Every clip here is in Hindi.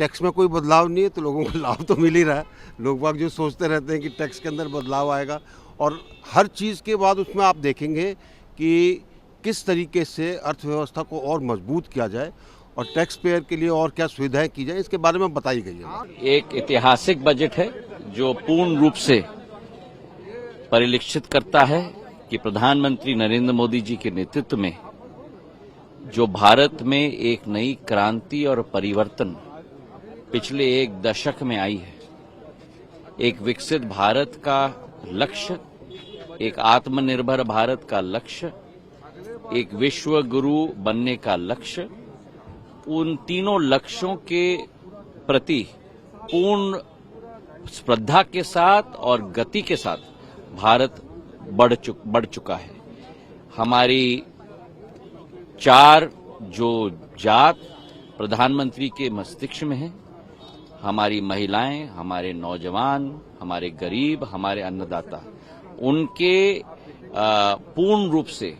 टैक्स में कोई बदलाव नहीं है तो लोगों को लाभ तो मिल ही रहा है। लोग बाग जो सोचते रहते हैं कि टैक्स के अंदर बदलाव आएगा, और हर चीज़ के बाद उसमें आप देखेंगे कि किस तरीके से अर्थव्यवस्था को और मजबूत किया जाए और टैक्स पेयर के लिए और क्या सुविधाएं की जाए, इसके बारे में बताई गई है। एक ऐतिहासिक बजट है जो पूर्ण रूप से परिलक्षित करता है कि प्रधानमंत्री नरेंद्र मोदी जी के नेतृत्व में जो भारत में एक नई क्रांति और परिवर्तन पिछले एक दशक में आई है, एक विकसित भारत का लक्ष्य, एक आत्मनिर्भर भारत का लक्ष्य, एक विश्व गुरु बनने का लक्ष्य, उन तीनों लक्ष्यों के प्रति पूर्ण श्रद्धा के साथ और गति के साथ भारत बढ़ चुका है। हमारी चार जो जात प्रधानमंत्री के मस्तिष्क में है, हमारी महिलाएं, हमारे नौजवान, हमारे गरीब, हमारे अन्नदाता, उनके पूर्ण रूप से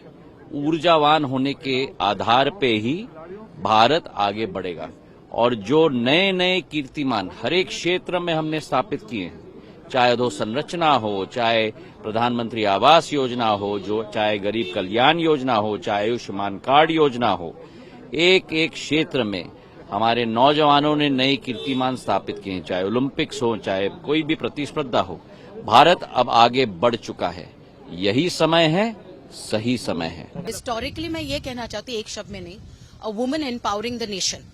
ऊर्जावान होने के आधार पे ही भारत आगे बढ़ेगा। और जो नए नए कीर्तिमान हर एक क्षेत्र में हमने स्थापित किए हैं, चाहे अधोसंरचना हो, चाहे प्रधानमंत्री आवास योजना हो, जो चाहे गरीब कल्याण योजना हो, चाहे आयुष्मान कार्ड योजना हो, एक एक क्षेत्र में हमारे नौजवानों ने नए कीर्तिमान स्थापित किए हैं, चाहे ओलंपिक्स हो, चाहे कोई भी प्रतिस्पर्धा हो। भारत अब आगे बढ़ चुका है। यही समय है, सही समय है। हिस्टोरिकली मैं ये कहना चाहती हूँ, एक शब्द में नहीं, a woman empowering the nation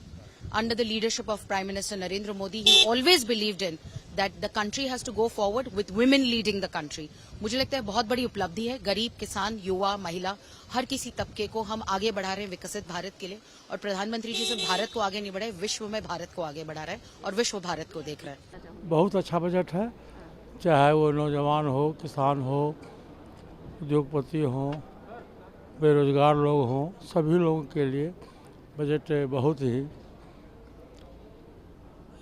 under the leadership of Prime Minister Narendra Modi. He always believed in that the country has to go forward with women leading the country. मुझे लगता है बहुत बड़ी उपलब्धि है। गरीब, किसान, युवा, महिला, हर किसी तबके को हम आगे बढ़ा रहे हैं विकसित भारत के लिए। और प्रधानमंत्री जी सिर्फ भारत को आगे नहीं बढ़ाए, विश्व में भारत को आगे बढ़ा रहा है और विश्व भारत को देख रहा है। बहुत अच्छा बजट है, चाहे वो नौजवान हो, किसान हो, उद्योगपति हो, बेरोजगार लोग हों, सभी लोगों के लिए बजट बहुत ही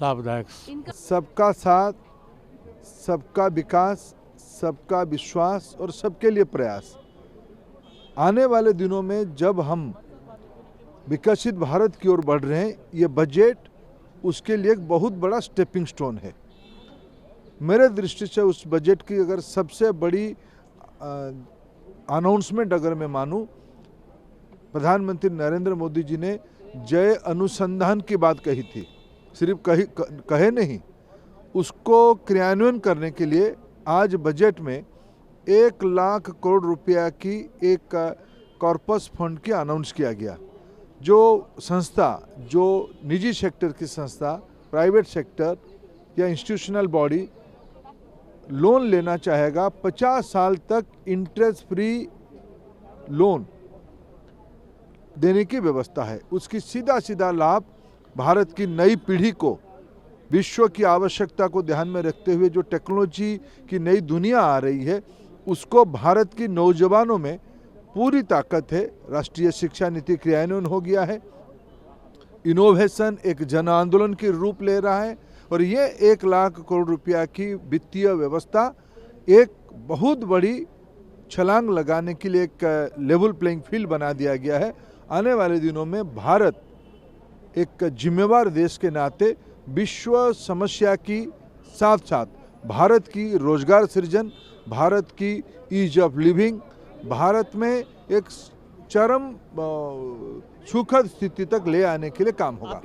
लाभदायक। सबका साथ, सबका विकास, सबका विश्वास और सबके लिए प्रयास। आने वाले दिनों में जब हम विकसित भारत की ओर बढ़ रहे हैं, ये बजट उसके लिए एक बहुत बड़ा स्टेपिंग स्टोन है। मेरे दृष्टि से उस बजट की अगर सबसे बड़ी अनाउंसमेंट अगर मैं मानूं, प्रधानमंत्री नरेंद्र मोदी जी ने जय अनुसंधान की बात कही थी, सिर्फ कहे नहीं, उसको क्रियान्वयन करने के लिए आज बजट में 1 लाख करोड़ रुपया की एक कॉर्पस फंड की अनाउंस किया गया। जो संस्था, जो निजी सेक्टर की संस्था, प्राइवेट सेक्टर या इंस्टीट्यूशनल बॉडी लोन लेना चाहेगा, 50 साल तक इंटरेस्ट फ्री लोन देने की व्यवस्था है। उसकी सीधा सीधा लाभ भारत की नई पीढ़ी को, विश्व की आवश्यकता को ध्यान में रखते हुए जो टेक्नोलॉजी की नई दुनिया आ रही है, उसको भारत की नौजवानों में पूरी ताकत है। राष्ट्रीय शिक्षा नीति क्रियान्वयन हो गया है, इनोवेशन एक जन आंदोलन के रूप ले रहा है, और ये 1 लाख करोड़ रुपया की वित्तीय व्यवस्था एक बहुत बड़ी छलांग लगाने के लिए एक लेवल प्लेइंग फील्ड बना दिया गया है। आने वाले दिनों में भारत एक जिम्मेवार देश के नाते विश्व समस्या की साथ साथ भारत की रोजगार सृजन, भारत की ईज ऑफ लिविंग, भारत में एक चरम सुखद स्थिति तक ले आने के लिए काम होगा।